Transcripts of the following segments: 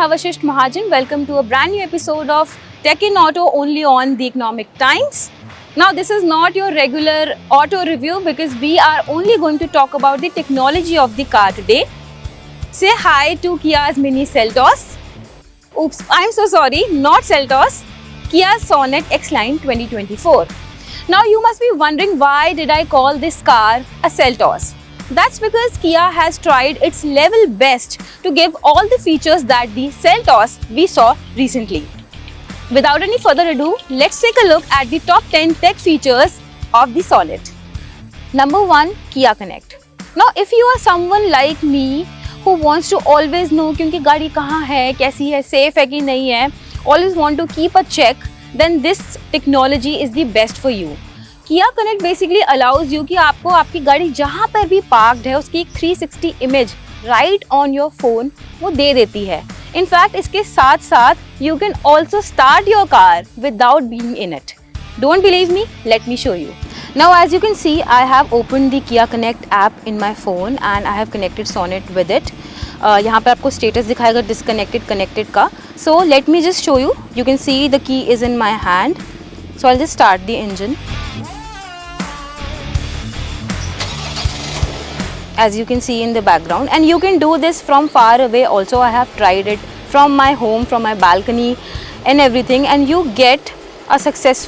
Avashish Mahajan. Welcome to a brand new episode of Tech in Auto only on The Economic Times. Now, this is not your regular auto review because we are only going to talk about the technology of the car today. Say hi to Kia's Mini Seltos. Oops, I'm so sorry, not Seltos. Kia's Sonet X-Line 2024. Now, you must be wondering why did I call this car a Seltos? That's because Kia has tried its level best to give all the features that the Seltos we saw recently. Without any further ado, let's take a look at the top 10 tech features of the Sonet. Number 1, Kia Connect. Now, if you are someone like me who wants to always know क्योंकि गाड़ी कहाँ है, कैसी है, safe है कि नहीं है, always want to keep a check, then this technology is the best for you. Kia Connect basically allows you कि आपको आपकी गाड़ी जहाँ पर भी पार्क्ड है उसकी एक 360 image right on your phone वो दे देती है. इनफैक्ट इसके साथ साथ you can also start your car without being in it. Don't believe me, let me show you. Now as you can see, I have opened the Kia Connect app in my phone and I have connected Sonet with it. यहाँ पे आपको status दिखाएगा disconnected connected का. So let me just show you. You can see the key is in my hand. So I'll just start the engine. As you can see in the background, and you can do this from far away also. I have tried it from my home, from my balcony and everything, and you get a success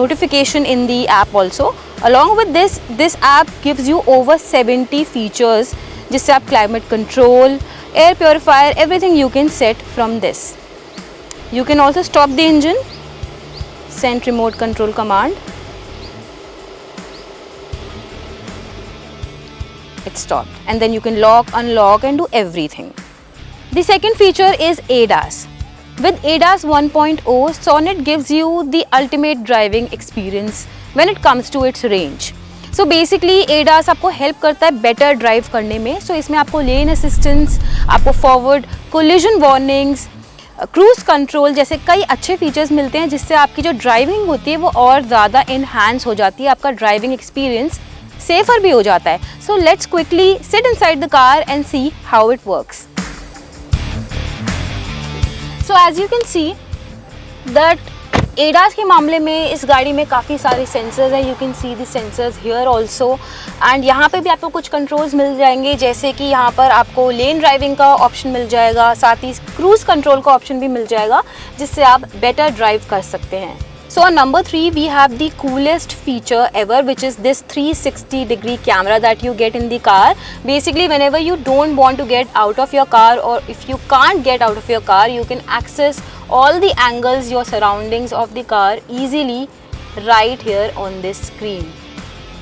notification in the app also. Along with this app gives you over 70 features जिससे आप climate control, air purifier, everything you can set from this. You can also stop the engine, send remote control command. It stopped, and then you can lock, unlock and do everything. The second feature is ADAS. With ADAS 1.0, Sonet gives you the ultimate driving experience when it comes to its range. So basically ADAS आपको help करता है better drive करने में. So इसमें आपको lane assistance, आपको forward collision warnings, cruise control जैसे कई अच्छे features मिलते हैं जिससे आपकी जो driving होती है वो और ज़्यादा enhance हो जाती है, आपका driving experience safer भी हो जाता है. So let's quickly sit inside the car and see how it works. So as you can see that ADAS के मामले में इस गाड़ी में काफ़ी सारे सेंसर्स हैं. You can see the sensors here also. And यहाँ पे भी आपको कुछ कंट्रोल्स मिल जाएंगे जैसे कि यहाँ पर आपको लेन ड्राइविंग का ऑप्शन मिल जाएगा, साथ ही क्रूज कंट्रोल का ऑप्शन भी मिल जाएगा जिससे आप बेटर ड्राइव कर सकते हैं. So on number 3 we have the coolest feature ever, which is this 360-degree camera that you get in the car. Basically whenever you don't want to get out of your car, or if you can't get out of your car, you can access all the angles, your surroundings of the car easily right here on this screen.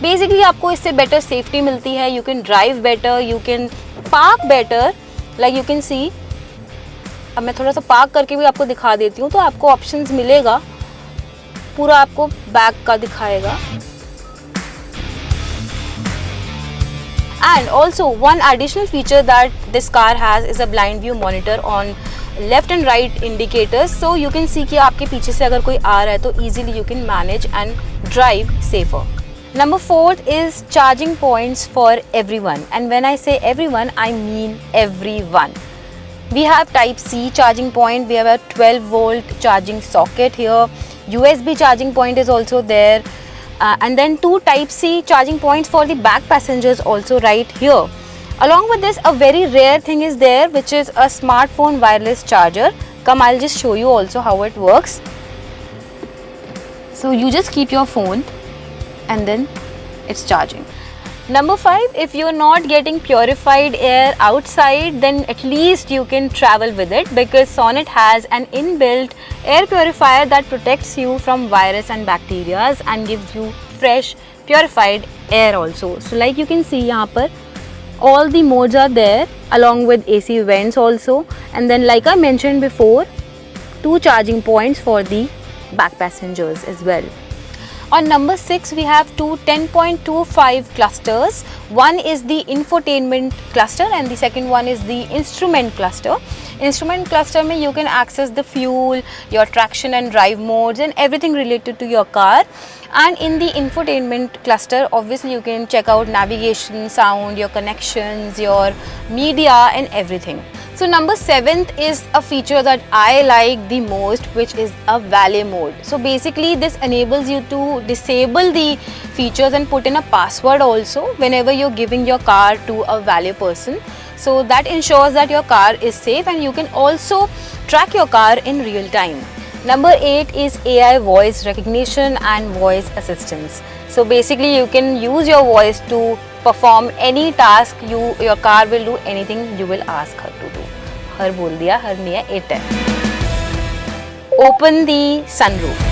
Basically आपको इससे better safety मिलती है. You can drive better, you can park better. Like you can see, अब मैं थोड़ा सा park करके भी आपको दिखा देती हूँ तो आपको ऑप्शंस मिलेगा. पूरा आपको बैक का दिखाएगा. And also one additional feature that this car has is a blind view monitor on left and right indicators. So you can see कि आपके पीछे से अगर कोई आ रहा है तो easily you can manage and drive safer. Number 4 is charging points for everyone. And when I say everyone, I mean everyone. We have Type C charging point. We have a 12-volt charging socket here. USB charging point is also there, and then 2 Type C charging points for the back passengers also right here. Along with this, a very rare thing is there, which is a smartphone wireless charger. Come, I'll just show you also how it works. So you just keep your phone and then it's charging. Number 5, if you're not getting purified air outside, then at least you can travel with it because Sonet has an inbuilt air purifier that protects you from virus and bacteria and gives you fresh purified air also. So like you can see यहाँ पर all the modes are there along with AC vents also, and then like I mentioned before, 2 charging points for the back passengers as well. On number 6 we have two 10.25 clusters. One is the infotainment cluster and the second one is the instrument cluster. Instrument cluster में you can access the fuel, your traction and drive modes and everything related to your car. And in the infotainment cluster, obviously you can check out navigation, sound, your connections, your media and everything. So number 7th is a feature that I like the most, which is a valet mode. So basically this enables you to disable the features and put in a password also whenever you're giving your car to a valet person. So that ensures that your car is safe and you can also track your car in real time. Number 8 is AI voice recognition and voice assistance. So basically you can use your voice to perform any task. Your car will do anything you will ask her to do. हर बोल दिया, हर नहीं है, 8 है. Open the sunroof.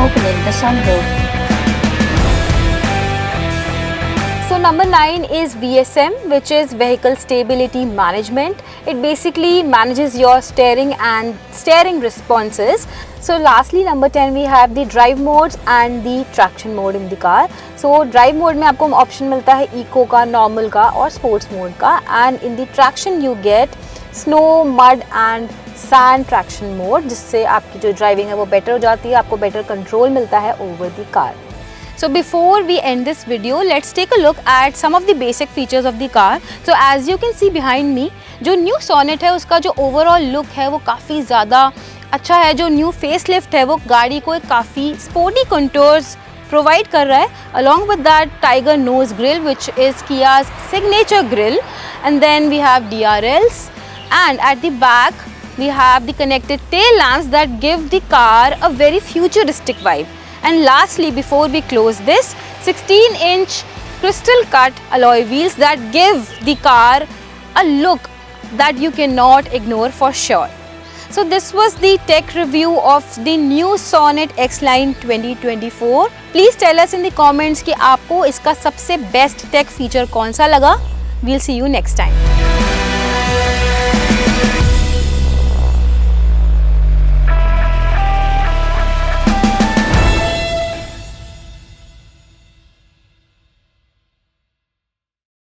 Opening the sunroof. So number 9 is VSM, which is Vehicle Stability Management. It basically manages your steering and steering responses. So lastly number 10 we have the drive modes and the traction mode in the car. So drive mode में आपको option मिलता है eco का, normal का और sports mode का. And in the traction you get snow, mud and sand traction mode, जिससे आपकी जो ड्राइविंग है वो बेटर हो जाती है, आपको बेटर कंट्रोल मिलता है over the car. So before we end this video, let's take a look at some of the basic features of the car. So as you can see behind me, जो new sonnet है उसका जो overall look है वो काफ़ी ज़्यादा अच्छा है. जो न्यू फेस लिफ्ट है वो गाड़ी को एक काफ़ी स्पोर्टी कंटूर्स प्रोवाइड कर रहा है. Along with that tiger nose grille which is Kia's signature grille, and then we have DRLs, and at the back we have the connected tail lamps that give the car a very futuristic vibe. And lastly, before we close this, 16-inch crystal cut alloy wheels that give the car a look that you cannot ignore for sure. So this was the tech review of the new Sonet X-Line 2024. Please tell us in the comments कि आपको इसका सबसे best tech feature कौन सा लगा. We'll see you next time.